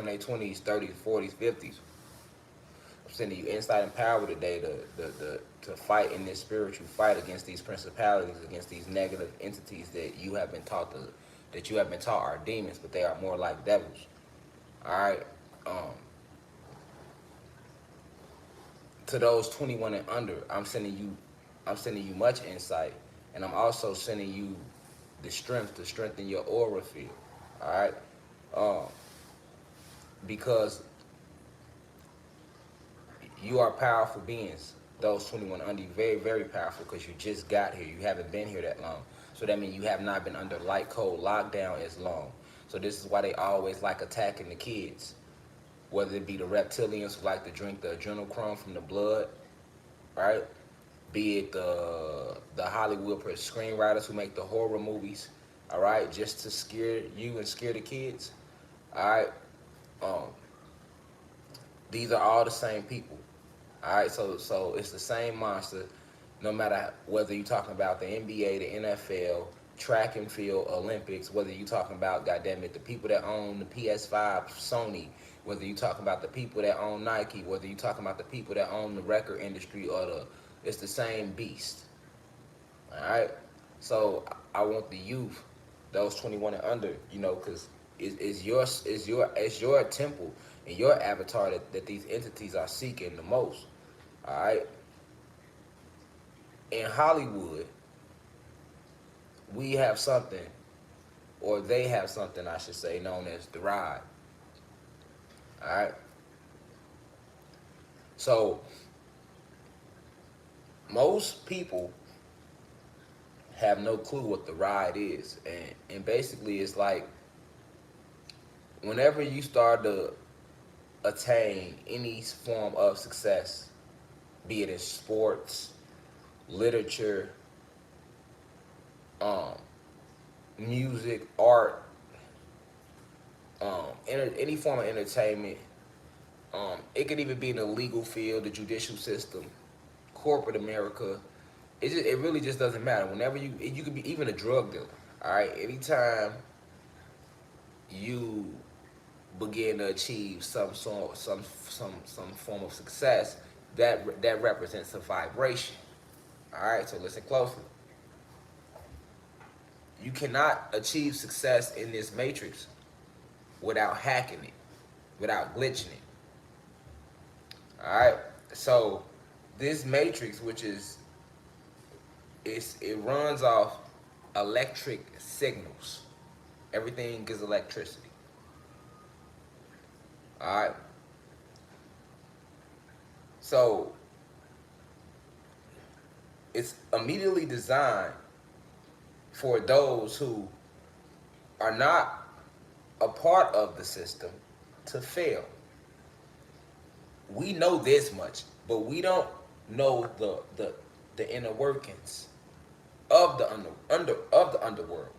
their 20s, 30s, 40s, 50s. I'm sending you insight and power today to fight in this spiritual fight against these principalities, against these negative entities that you have been taught are demons, but they are more like devils. All right. To those 21 and under, I'm sending you much insight, and I'm also sending you the strength to strengthen your aura field. All right. Because you are powerful beings. Those 21 under you, very, very powerful, because you just got here. You haven't been here that long. So that means you have not been under light code lockdown as long. So this is why they always like attacking the kids. Whether it be the reptilians who like to drink the adrenochrome from the blood, right? Be it the HollyWeird screenwriters who make the horror movies, all right, just to scare you and scare the kids, all right? These are all the same people, all right? So it's the same monster, no matter whether you're talking about the NBA, the NFL, track and field, Olympics, whether you're talking about, goddamn it, the people that own the PS5, Sony, whether you're talking about the people that own Nike, whether you're talking about the people that own the record industry, it's the same beast. All right. So I want the youth, those 21 and under, because it's your temple and your avatar that these entities are seeking the most. All right. In Hollywood, we have something, or they have something, I should say, known as the ride. All right. So most people have no clue what the ride is, and basically it's like whenever you start to attain any form of success, be it in sports, literature, music, art, any form of entertainment. It could even be in the legal field, the judicial system, corporate America. It really just doesn't matter. Whenever you could be even a drug dealer. All right. Anytime you begin to achieve some form of success, that represents a vibration. All right. So listen closely. You cannot achieve success in this matrix without hacking it, without glitching it. All right. So this matrix, which is it runs off electric signals. Everything is electricity. All right. So it's immediately designed for those who are not a part of the system to fail. We know this much, but we don't know the inner workings of the underworld.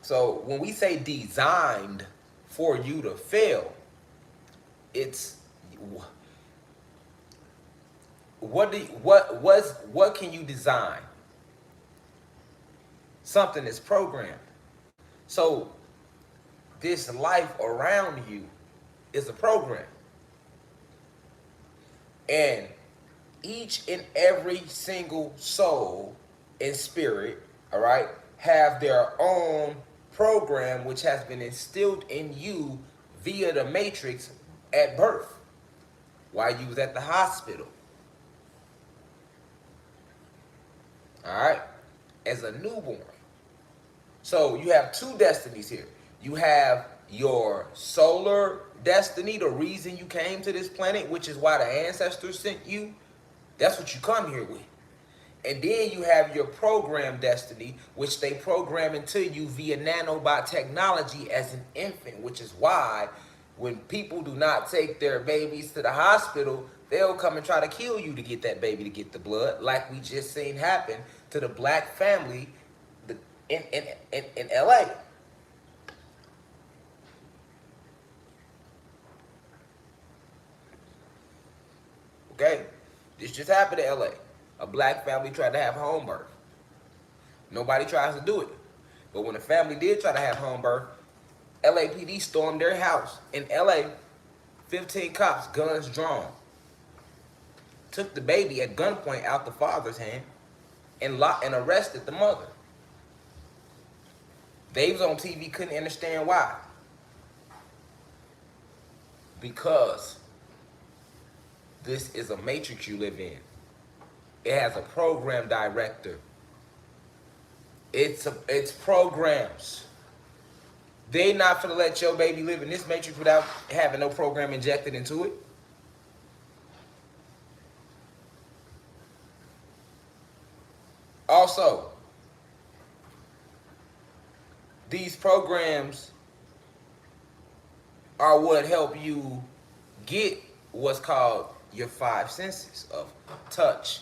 So when we say designed for you to fail, it's what can you design? Something is programmed. So this life around you is a program. And each and every single soul and spirit, all right, have their own program which has been instilled in you via the matrix at birth, while you was at the hospital. All right, as a newborn. So you have two destinies here. You have your solar destiny, the reason you came to this planet, which is why the ancestors sent you. That's what you come here with. And then you have your program destiny, which they program into you via nanobot technology as an infant, which is why when people do not take their babies to the hospital, they'll come and try to kill you to get that baby to get the blood, like we just seen happen to the black family in LA. Okay, this just happened in LA. A black family tried to have home birth. Nobody tries to do it. But when the family did try to have home birth, LAPD stormed their house in LA, 15 cops, guns drawn, took the baby at gunpoint out the father's hand and arrested the mother. They was on TV, couldn't understand why. Because this is a matrix you live in. It has a program director. It's programs. They not finna let your baby live in this matrix without having no program injected into it. Also, these programs are what help you get what's called your 5 senses of touch,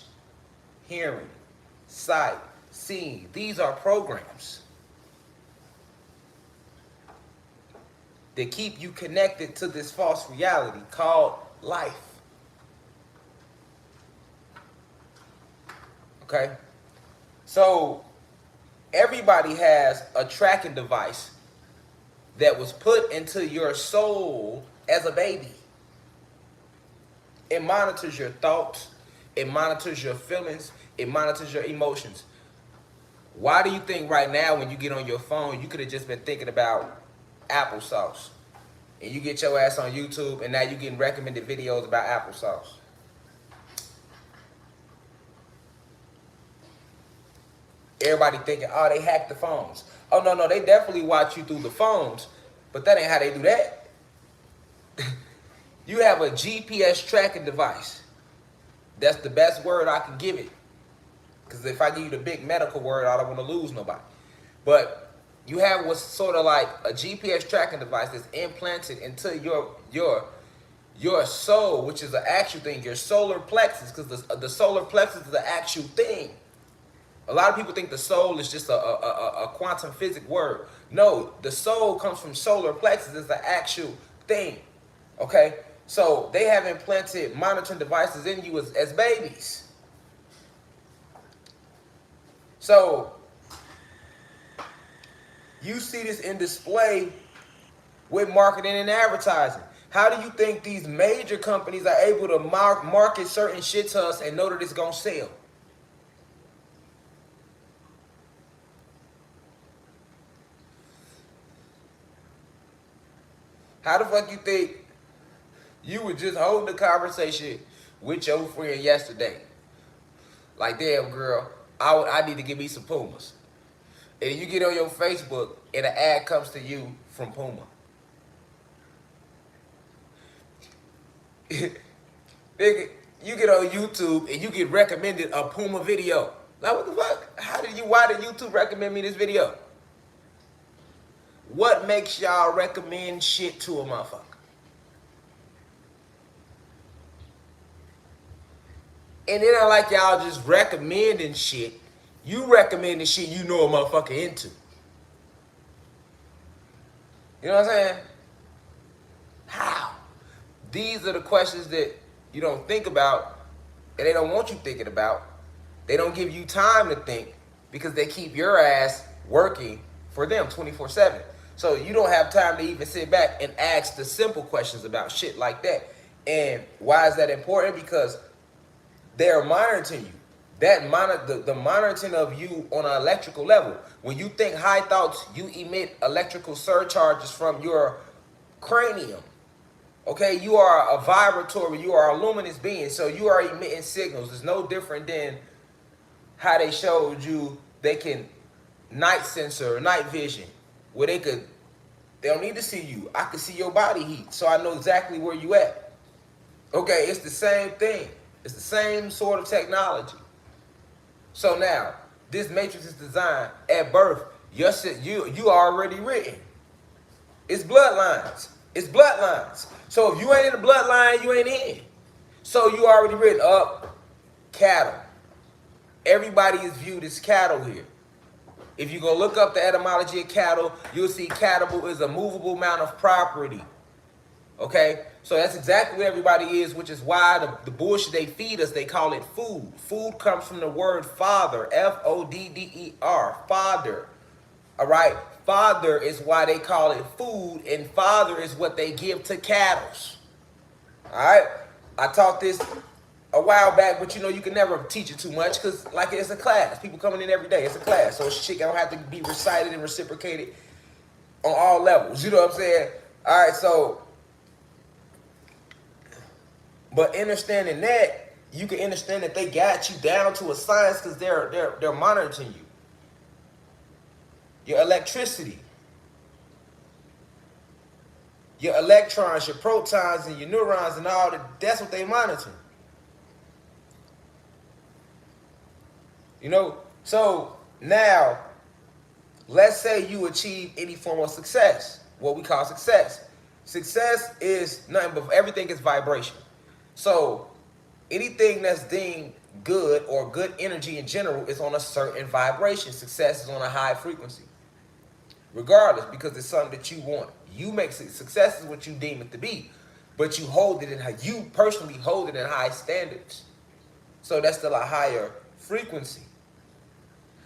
hearing, sight, seeing. These are programs that keep you connected to this false reality called life. Okay? So everybody has a tracking device that was put into your soul as a baby. It monitors your thoughts, it monitors your feelings, it monitors your emotions. Why do you think right now when you get on your phone, you could have just been thinking about applesauce, and you get your ass on YouTube and now you're getting recommended videos about applesauce? Everybody thinking, oh, they hacked the phones. Oh, no, they definitely watch you through the phones, but that ain't how they do that. You have a GPS tracking device. That's the best word I can give it. Because if I give you the big medical word, I don't want to lose nobody. But you have what's sort of like a GPS tracking device that's implanted into your soul, which is an actual thing, your solar plexus, because the solar plexus is the actual thing. A lot of people think the soul is just a quantum physics word. No, the soul comes from solar plexus. It's the actual thing. Okay? So they have implanted monitoring devices in you as babies. So you see this in display with marketing and advertising. How do you think these major companies are able to market certain shit to us and know that it's going to sell? How the fuck you think you were just holding the conversation with your friend yesterday? Like, damn, girl, I need to give me some Pumas. And you get on your Facebook and an ad comes to you from Puma. Nigga, you get on YouTube and you get recommended a Puma video. Like, what the fuck? Why did YouTube recommend me this video? What makes y'all recommend shit to a motherfucker? And it ain't like y'all just recommending shit. You recommending shit you know a motherfucker into. You know what I'm saying? How? These are the questions that you don't think about, and they don't want you thinking about. They don't give you time to think because they keep your ass working for them 24/7. So you don't have time to even sit back and ask the simple questions about shit like that. And why is that important? Because they're monitoring you. The monitoring of you on an electrical level. When you think high thoughts, you emit electrical surcharges from your cranium. Okay, you are a vibratory, you are a luminous being, so you are emitting signals. It's no different than how they showed you they can night sensor, night vision, where they don't need to see you. I can see your body heat, so I know exactly where you at. Okay, it's the same thing. It's the same sort of technology. So now, this matrix is designed at birth. You already written. It's bloodlines. It's bloodlines. So if you ain't in the bloodline, you ain't in. So you already written up cattle. Everybody is viewed as cattle here. If you go look up the etymology of cattle, you'll see cattle is a movable amount of property. Okay? So that's exactly what everybody is, which is why the bullshit they feed us, they call it food. Food comes from the word father, F-O-D-D-E-R, father. All right? father is why they call it food, and father is what they give to cattle. All right, I taught this a while back, but you know you can never teach it too much because like it's a class. People coming in every day. It's a class, so shit don't have to be recited and reciprocated on all levels. You know what I'm saying? All right, so but understanding that, you can understand that they got you down to a science because they're monitoring you. Your electricity, your electrons, your protons, and your neurons, and all that. That's what they monitor. You know, so now, let's say you achieve any form of success, what we call success. Success is nothing but everything is vibration. So anything that's deemed good or good energy in general is on a certain vibration. Success is on a high frequency. Regardless, because it's something that you want. You make success is what you deem it to be, but you hold it in how you personally hold it in high standards. So that's still a higher frequency.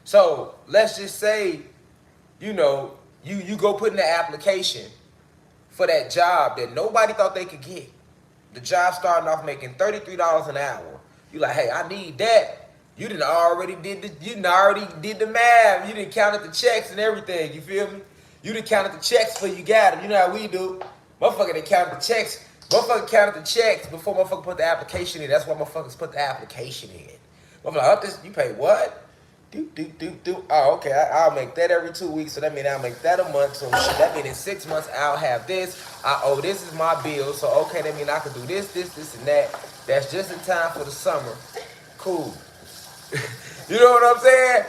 So let's just say, you know, you go put in the application for that job that nobody thought they could get. The job starting off making $33 an hour. You like, hey, I need that. You already did the math. You didn't count the checks and everything. You feel me? You done counted the checks before you got them. You know how we do. Motherfucker done counted the checks. Motherfucker counted the checks before motherfucker put the application in. That's why motherfuckers put the application in. Motherfucker, up this, you pay what? Oh, okay, I'll make that every 2 weeks, so that means I'll make that a month. So shit, that means in 6 months I'll have this. This is my bill. So okay, that means I can do this, and that. That's just in time for the summer. Cool. You know what I'm saying?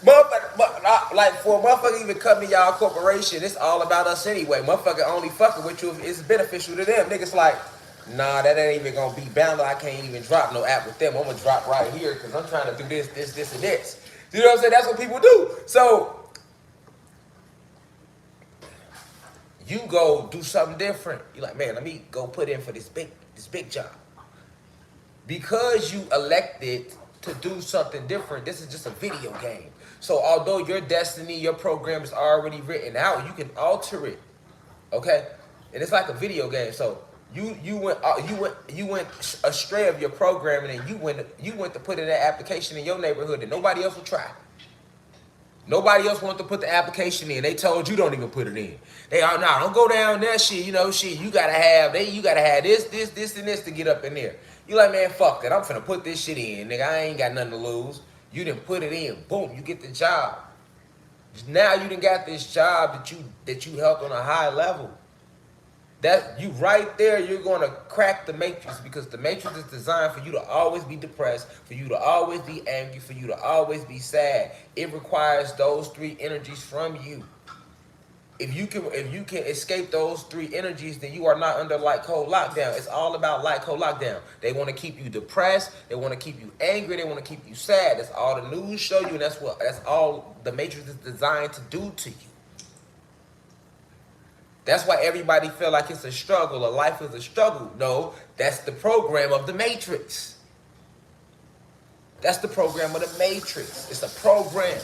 Motherfucker, like for a motherfucker even come to y'all corporation, it's all about us anyway. Motherfucker only fucking with you if it's beneficial to them. Niggas like, nah, that ain't even gonna be bound. I can't even drop no app with them. I'm gonna drop right here because I'm trying to do this, and this. You know what I'm saying? That's what people do. So you go do something different. You're like, man, let me go put in for this big job. Because you elected to do something different, this is just a video game. So although your destiny, your program is already written out, you can alter it. Okay? And it's like a video game. So you went astray of your programming, and you went to put in that application in your neighborhood that nobody else will try. Nobody else wanted to put the application in. They told you don't even put it in. They are nah, don't go down that shit. You know, shit. You gotta have this, and this to get up in there. You like, man, fuck that. I'm finna put this shit in, nigga. I ain't got nothing to lose. You didn't put it in. Boom, you get the job. Now you done got this job that you helped on a high level. That you right there, you're gonna crack the matrix, because the matrix is designed for you to always be depressed, for you to always be angry, for you to always be sad. It requires those three energies from you. If you can escape those three energies, then you are not under light code lockdown. It's all about light code lockdown. They want to keep you depressed. They want to keep you angry. They want to keep you sad. That's all the news show you, and that's all the matrix is designed to do to you. That's why everybody feel like it's a struggle, or life is a struggle. No, that's the program of the matrix. That's the program of the matrix. It's a program.